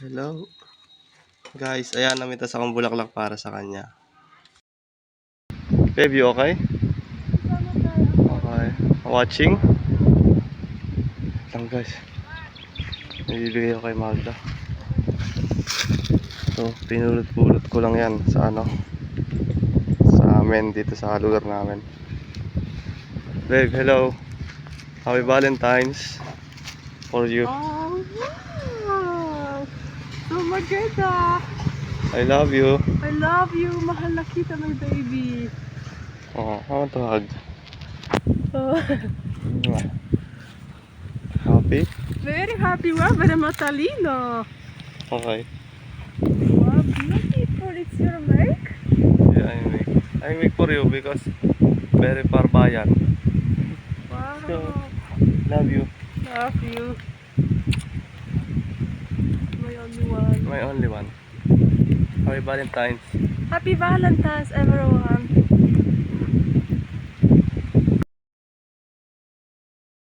Hello. Guys, ayan namitas akong bulaklak para sa kanya. Baby, okay? Okay. Watching? Lang guys. Nabibigay ako kay Magda. So, pinulot-pulot ko lang yan sa sa amin dito sa lugar namin. Babe, hello. Happy Valentine's for you. Oh, wow! So maganda! I love you. I love you! Mahal na kita, my baby! Oh, I want to hug. Oh, Happy? very happy, wow! Very matalino! Okay. Wow, beautiful! It's your make? Yeah, I make for you because very parbayan. Wow! Love you. Love you! My only one. My only one. Happy Valentine's. Happy Valentine's, everyone!